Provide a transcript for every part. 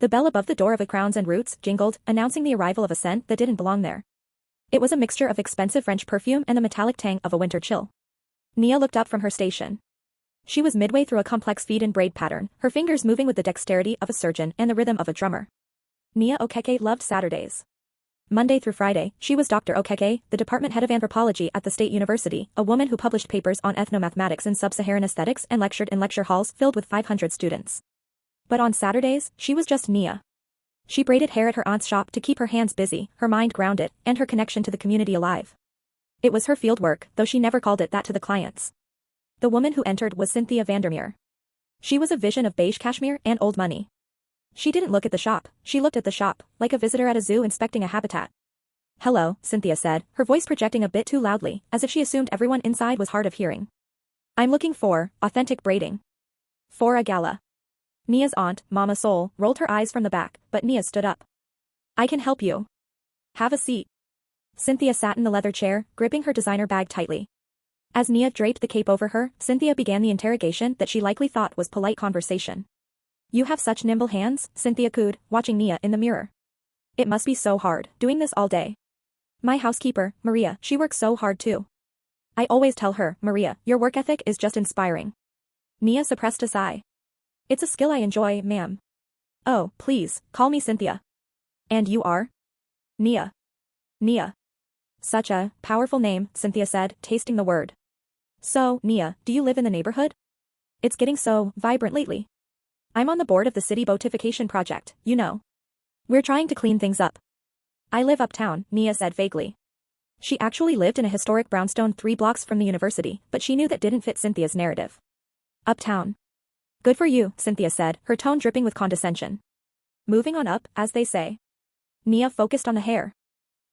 The bell above the door of a Crowns and Roots jingled, announcing the arrival of a scent that didn't belong there. It was a mixture of expensive French perfume and the metallic tang of a winter chill. Nia looked up from her station. She was midway through a complex feed and braid pattern, her fingers moving with the dexterity of a surgeon and the rhythm of a drummer. Nia Okeke loved Saturdays. Monday through Friday, she was Dr. Okeke, the department head of anthropology at the State University, a woman who published papers on ethnomathematics and sub-Saharan aesthetics and lectured in lecture halls filled with 500 students. But on Saturdays, she was just Nia. She braided hair at her aunt's shop to keep her hands busy, her mind grounded, and her connection to the community alive. It was her field work, though she never called it that to the clients. The woman who entered was Cynthia Vandermere. She was a vision of beige cashmere and old money. She didn't look at the shop, she looked at the shop, like a visitor at a zoo inspecting a habitat. "Hello," Cynthia said, her voice projecting a bit too loudly, as if she assumed everyone inside was hard of hearing. "I'm looking for authentic braiding. For a gala." Nia's aunt, Mama Soul, rolled her eyes from the back, but Nia stood up. "I can help you. Have a seat." Cynthia sat in the leather chair, gripping her designer bag tightly. As Nia draped the cape over her, Cynthia began the interrogation that she likely thought was polite conversation. "You have such nimble hands," Cynthia cooed, watching Nia in the mirror. "It must be so hard, doing this all day. My housekeeper, Maria, she works so hard too. I always tell her, Maria, your work ethic is just inspiring." Nia suppressed a sigh. "It's a skill I enjoy, ma'am." "Oh, please, call me Cynthia." "And you are?" "Nia." "Nia. Such a powerful name," Cynthia said, tasting the word. "So, Nia, do you live in the neighborhood? It's getting so vibrant lately. I'm on the board of the city beautification project, you know. We're trying to clean things up." "I live uptown," Nia said vaguely. She actually lived in a historic brownstone 3 blocks from the university, but she knew that didn't fit Cynthia's narrative. "Uptown. Good for you," Cynthia said, her tone dripping with condescension. "Moving on up, as they say." Nia focused on the hair.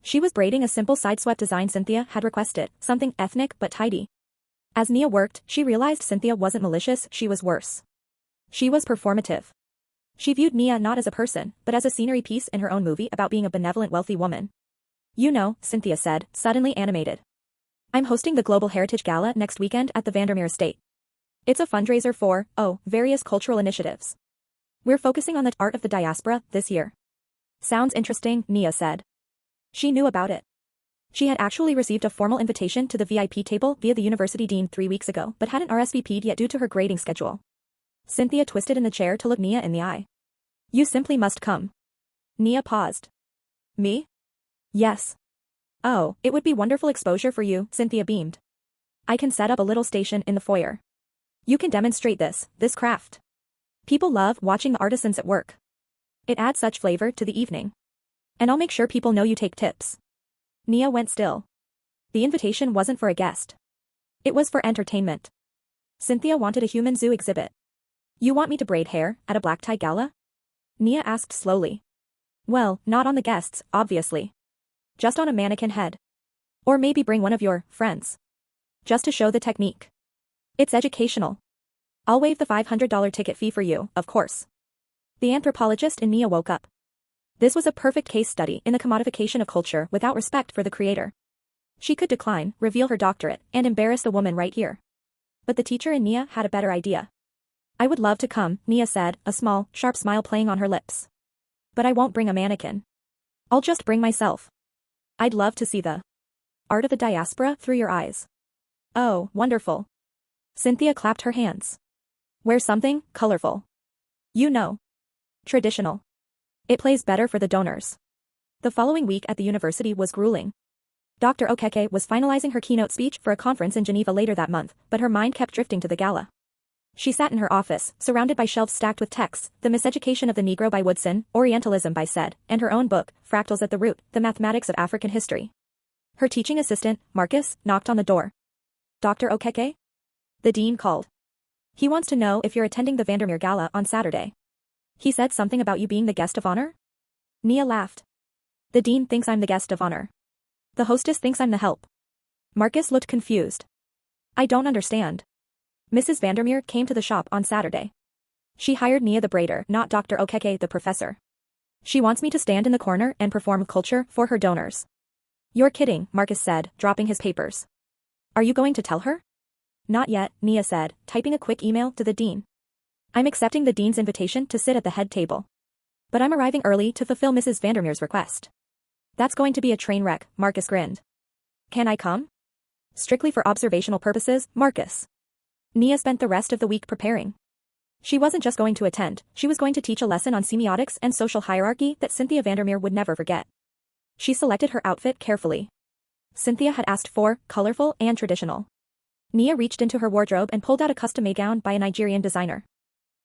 She was braiding a simple side-swept design Cynthia had requested, something ethnic but tidy. As Nia worked, she realized Cynthia wasn't malicious, she was worse. She was performative. She viewed Nia not as a person, but as a scenery piece in her own movie about being a benevolent wealthy woman. "You know," Cynthia said, suddenly animated. "I'm hosting the Global Heritage Gala next weekend at the Vandermere estate. It's a fundraiser for, various cultural initiatives. We're focusing on the art of the diaspora this year." "Sounds interesting," Nia said. She knew about it. She had actually received a formal invitation to the VIP table via the university dean 3 weeks ago but hadn't RSVP'd yet due to her grading schedule. Cynthia twisted in the chair to look Nia in the eye. "You simply must come." Nia paused. "Me?" "Yes." "Oh, it would be wonderful exposure for you," Cynthia beamed. "I can set up a little station in the foyer. You can demonstrate this craft. People love watching the artisans at work. It adds such flavor to the evening. And I'll make sure people know you take tips." Nia went still. The invitation wasn't for a guest. It was for entertainment. Cynthia wanted a human zoo exhibit. "You want me to braid hair at a black tie gala?" Nia asked slowly. "Well, not on the guests, obviously. Just on a mannequin head. Or maybe bring one of your friends. Just to show the technique. It's educational. I'll waive the $500 ticket fee for you, of course." The anthropologist in Nia woke up. This was a perfect case study in the commodification of culture without respect for the creator. She could decline, reveal her doctorate, and embarrass the woman right here. But the teacher in Nia had a better idea. "I would love to come," Nia said, a small, sharp smile playing on her lips. "But I won't bring a mannequin. I'll just bring myself. I'd love to see the art of the diaspora through your eyes." "Oh, wonderful." Cynthia clapped her hands. "Wear something colorful. You know. Traditional. It plays better for the donors." The following week at the university was grueling. Dr. Okeke was finalizing her keynote speech for a conference in Geneva later that month, but her mind kept drifting to the gala. She sat in her office, surrounded by shelves stacked with texts, The Miseducation of the Negro by Woodson, Orientalism by Said, and her own book, Fractals at the Root, The Mathematics of African History. Her teaching assistant, Marcus, knocked on the door. "Dr. Okeke?" The dean called. "He wants to know if you're attending the Vandermeer Gala on Saturday. He said something about you being the guest of honor?" Nia laughed. "The dean thinks I'm the guest of honor. The hostess thinks I'm the help." Marcus looked confused. "I don't understand." Mrs. Vandermeer came to the shop on Saturday. She hired Nia the braider, not Dr. Okeke the professor. She wants me to stand in the corner and perform culture for her donors. "You're kidding," Marcus said, dropping his papers. "Are you going to tell her?" "Not yet," Nia said, typing a quick email to the dean. "I'm accepting the dean's invitation to sit at the head table." But I'm arriving early to fulfill Mrs. Vandermere's request. That's going to be a train wreck, Marcus grinned. Can I come? Strictly for observational purposes, Marcus. Nia spent the rest of the week preparing. She wasn't just going to attend, she was going to teach a lesson on semiotics and social hierarchy that Cynthia Vandermere would never forget. She selected her outfit carefully. Cynthia had asked for colorful and traditional. Nia reached into her wardrobe and pulled out a custom-made gown by a Nigerian designer.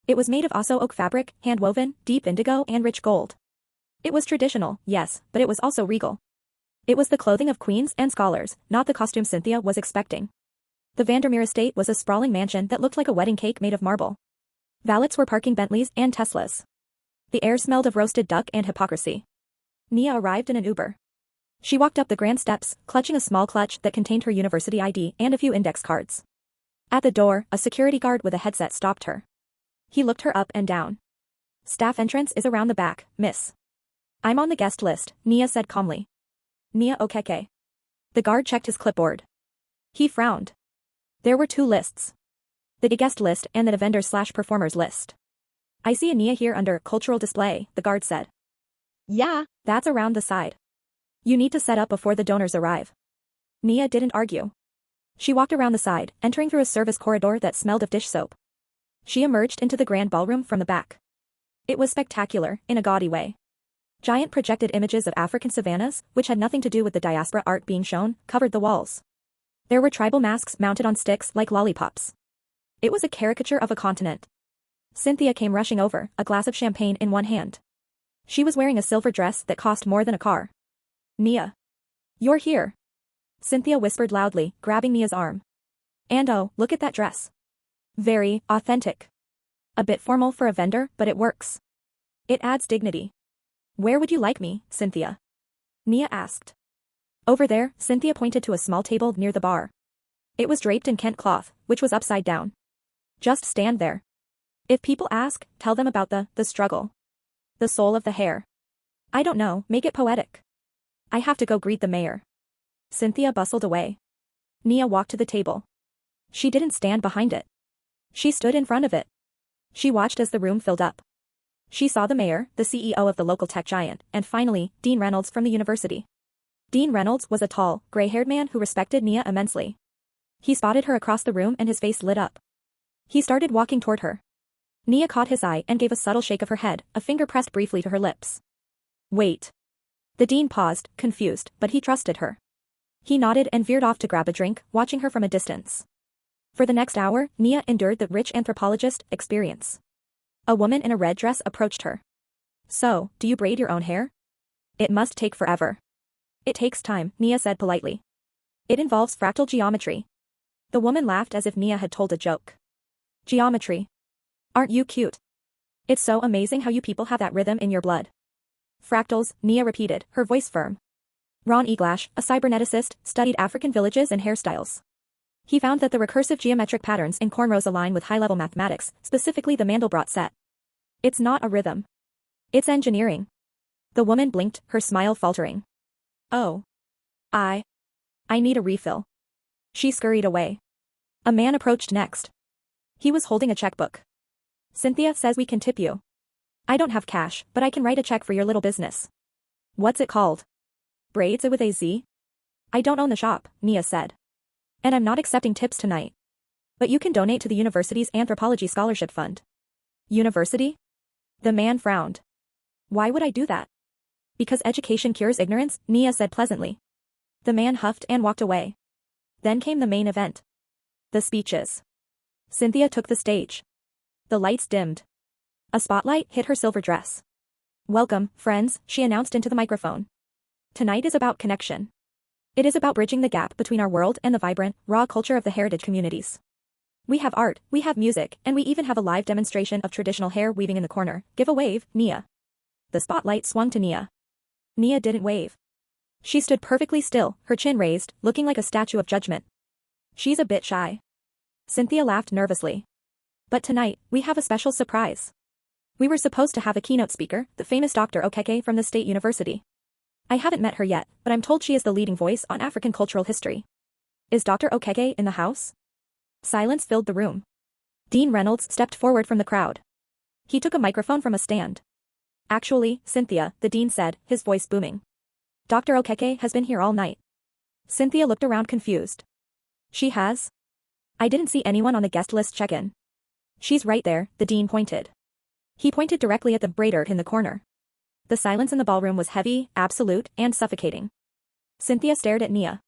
It was made of osso oak fabric, hand-woven, deep indigo and rich gold. It was traditional, yes, but it was also regal. It was the clothing of queens and scholars, not the costume Cynthia was expecting. The Vandermeer estate was a sprawling mansion that looked like a wedding cake made of marble. Valets were parking Bentleys and Teslas. The air smelled of roasted duck and hypocrisy. Nia arrived in an Uber. She walked up the grand steps, clutching a small clutch that contained her university ID and a few index cards. At the door, a security guard with a headset stopped her. He looked her up and down. Staff entrance is around the back, miss. I'm on the guest list, Nia said calmly. Nia Okeke. The guard checked his clipboard. He frowned. There were two lists. The guest list and the vendors/performers list. I see a Nia here under cultural display, the guard said. Yeah, that's around the side. You need to set up before the donors arrive. Nia didn't argue. She walked around the side, entering through a service corridor that smelled of dish soap. She emerged into the grand ballroom from the back. It was spectacular, in a gaudy way. Giant projected images of African savannas, which had nothing to do with the diaspora art being shown, covered the walls. There were tribal masks mounted on sticks like lollipops. It was a caricature of a continent. Cynthia came rushing over, a glass of champagne in one hand. She was wearing a silver dress that cost more than a car. Nia. You're here. Cynthia whispered loudly, grabbing Nia's arm. And oh, look at that dress. Very authentic. A bit formal for a vendor, but it works. It adds dignity. Where would you like me, Cynthia? Nia asked. Over there, Cynthia pointed to a small table near the bar. It was draped in Kent cloth, which was upside down. Just stand there. If people ask, tell them about the struggle. The soul of the hair. I don't know, make it poetic. I have to go greet the mayor. Cynthia bustled away. Nia walked to the table. She didn't stand behind it. She stood in front of it. She watched as the room filled up. She saw the mayor, the CEO of the local tech giant, and finally, Dean Reynolds from the university. Dean Reynolds was a tall, gray-haired man who respected Nia immensely. He spotted her across the room and his face lit up. He started walking toward her. Nia caught his eye and gave a subtle shake of her head, a finger pressed briefly to her lips. Wait. The dean paused, confused, but he trusted her. He nodded and veered off to grab a drink, watching her from a distance. For the next hour, Nia endured the rich anthropologist experience. A woman in a red dress approached her. So, do you braid your own hair? It must take forever. It takes time, Nia said politely. It involves fractal geometry. The woman laughed as if Nia had told a joke. Geometry. Aren't you cute? It's so amazing how you people have that rhythm in your blood. Fractals, Nia repeated, her voice firm. Ron Eglash, a cyberneticist, studied African villages and hairstyles. He found that the recursive geometric patterns in cornrows align with high-level mathematics, specifically the Mandelbrot set. It's not a rhythm. It's engineering. The woman blinked, her smile faltering. Oh. I need a refill. She scurried away. A man approached next. He was holding a checkbook. Cynthia says we can tip you. I don't have cash, but I can write a check for your little business. What's it called? Braids with a Z? I don't own the shop, Nia said. And I'm not accepting tips tonight. But you can donate to the university's anthropology scholarship fund. University? The man frowned. Why would I do that? Because education cures ignorance, Nia said pleasantly. The man huffed and walked away. Then came the main event. The speeches. Cynthia took the stage. The lights dimmed. A spotlight hit her silver dress. Welcome, friends, she announced into the microphone. Tonight is about connection. It is about bridging the gap between our world and the vibrant, raw culture of the heritage communities. We have art, we have music, and we even have a live demonstration of traditional hair weaving in the corner. Give a wave, Nia. The spotlight swung to Nia. Nia didn't wave. She stood perfectly still, her chin raised, looking like a statue of judgment. She's a bit shy. Cynthia laughed nervously. But tonight, we have a special surprise. We were supposed to have a keynote speaker, the famous Dr. Okeke from the State University. I haven't met her yet, but I'm told she is the leading voice on African cultural history. Is Dr. Okeke in the house? Silence filled the room. Dean Reynolds stepped forward from the crowd. He took a microphone from a stand. Actually, Cynthia, the dean said, his voice booming. Dr. Okeke has been here all night. Cynthia looked around confused. She has? I didn't see anyone on the guest list check-in. She's right there, the dean pointed. He pointed directly at the braider in the corner. The silence in the ballroom was heavy, absolute, and suffocating. Cynthia stared at Nia.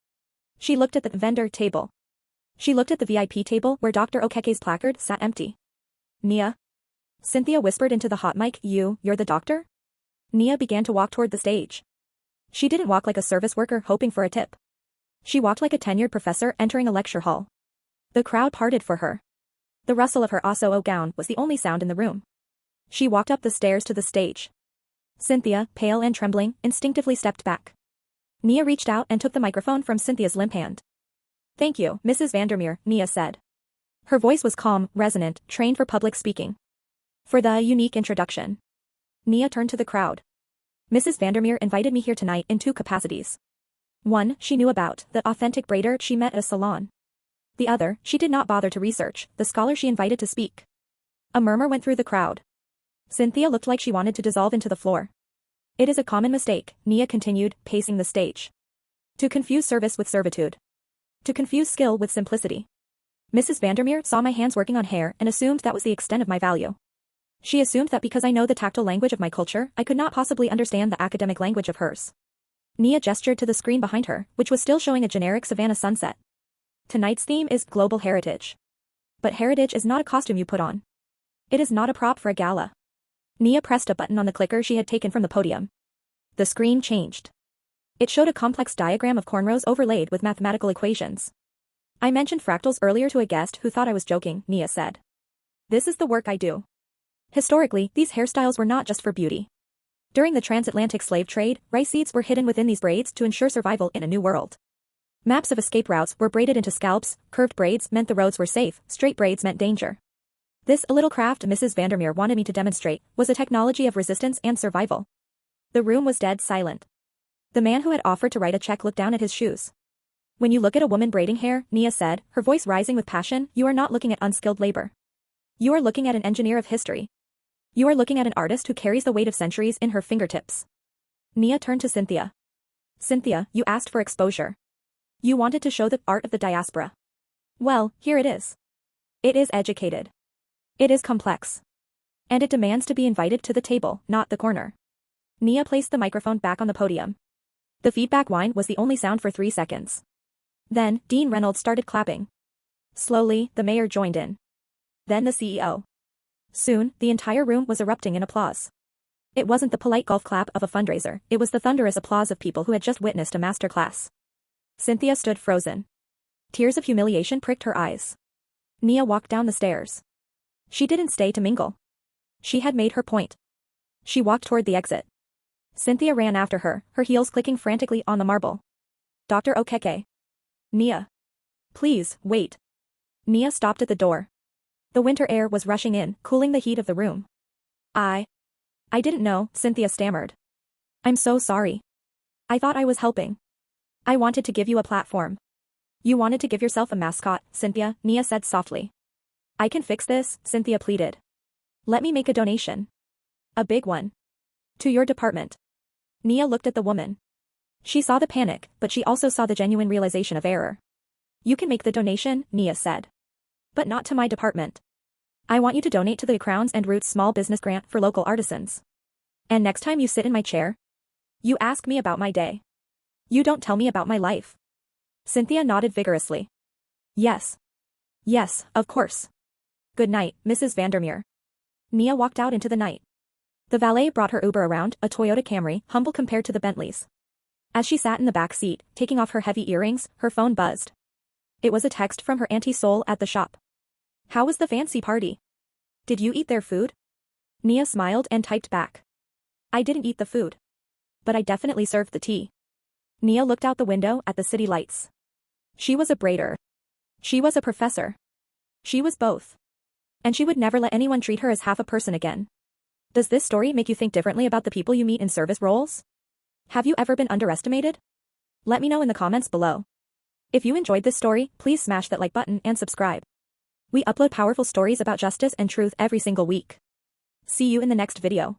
She looked at the vendor table. She looked at the VIP table where Dr. Okeke's placard sat empty. Nia? Cynthia whispered into the hot mic, you're the doctor? Nia began to walk toward the stage. She didn't walk like a service worker hoping for a tip. She walked like a tenured professor entering a lecture hall. The crowd parted for her. The rustle of her oso gown was the only sound in the room. She walked up the stairs to the stage. Cynthia, pale and trembling, instinctively stepped back. Nia reached out and took the microphone from Cynthia's limp hand. Thank you, Mrs. Vandermere, Nia said. Her voice was calm, resonant, trained for public speaking. For the unique introduction. Nia turned to the crowd. Mrs. Vandermere invited me here tonight in two capacities. One, she knew about, the authentic braider she met at a salon. The other, she did not bother to research, the scholar she invited to speak. A murmur went through the crowd. Cynthia looked like she wanted to dissolve into the floor. It is a common mistake, Nia continued, pacing the stage. To confuse service with servitude. To confuse skill with simplicity. Mrs. Vandermere saw my hands working on hair and assumed that was the extent of my value. She assumed that because I know the tactile language of my culture, I could not possibly understand the academic language of hers. Nia gestured to the screen behind her, which was still showing a generic Savannah sunset. Tonight's theme is Global Heritage. But heritage is not a costume you put on. It is not a prop for a gala. Nia pressed a button on the clicker she had taken from the podium. The screen changed. It showed a complex diagram of cornrows overlaid with mathematical equations. I mentioned fractals earlier to a guest who thought I was joking, Nia said. This is the work I do. Historically, these hairstyles were not just for beauty. During the transatlantic slave trade, rice seeds were hidden within these braids to ensure survival in a new world. Maps of escape routes were braided into scalps, curved braids meant the roads were safe, straight braids meant danger. This little craft Mrs. Vandermere wanted me to demonstrate was a technology of resistance and survival. The room was dead silent. The man who had offered to write a check looked down at his shoes. When you look at a woman braiding hair, Nia said, her voice rising with passion, you are not looking at unskilled labor. You are looking at an engineer of history. You are looking at an artist who carries the weight of centuries in her fingertips. Nia turned to Cynthia. Cynthia, you asked for exposure. You wanted to show the art of the diaspora. Well, here it is. It is educated. It is complex. And it demands to be invited to the table, not the corner. Nia placed the microphone back on the podium. The feedback whine was the only sound for 3 seconds. Then, Dean Reynolds started clapping. Slowly, the mayor joined in. Then the CEO. Soon, the entire room was erupting in applause. It wasn't the polite golf clap of a fundraiser, it was the thunderous applause of people who had just witnessed a master class. Cynthia stood frozen. Tears of humiliation pricked her eyes. Nia walked down the stairs. She didn't stay to mingle. She had made her point. She walked toward the exit. Cynthia ran after her, her heels clicking frantically on the marble. Dr. Okeke. Nia. Please, wait. Nia stopped at the door. The winter air was rushing in, cooling the heat of the room. I didn't know, Cynthia stammered. I'm so sorry. I thought I was helping. I wanted to give you a platform. You wanted to give yourself a mascot, Cynthia, Nia said softly. I can fix this, Cynthia pleaded. Let me make a donation. A big one. To your department. Nia looked at the woman. She saw the panic, but she also saw the genuine realization of error. You can make the donation, Nia said. But not to my department. I want you to donate to the Crowns and Roots Small Business Grant for local artisans. And next time you sit in my chair, you ask me about my day. You don't tell me about my life. Cynthia nodded vigorously. Yes. Yes, of course. Good night, Mrs. Vandermere. Nia walked out into the night. The valet brought her Uber around, a Toyota Camry, humble compared to the Bentleys. As she sat in the back seat, taking off her heavy earrings, her phone buzzed. It was a text from her Auntie Sol at the shop. How was the fancy party? Did you eat their food? Nia smiled and typed back. I didn't eat the food. But I definitely served the tea. Nia looked out the window at the city lights. She was a braider. She was a professor. She was both. And she would never let anyone treat her as half a person again. Does this story make you think differently about the people you meet in service roles? Have you ever been underestimated? Let me know in the comments below. If you enjoyed this story, please smash that like button and subscribe. We upload powerful stories about justice and truth every single week. See you in the next video.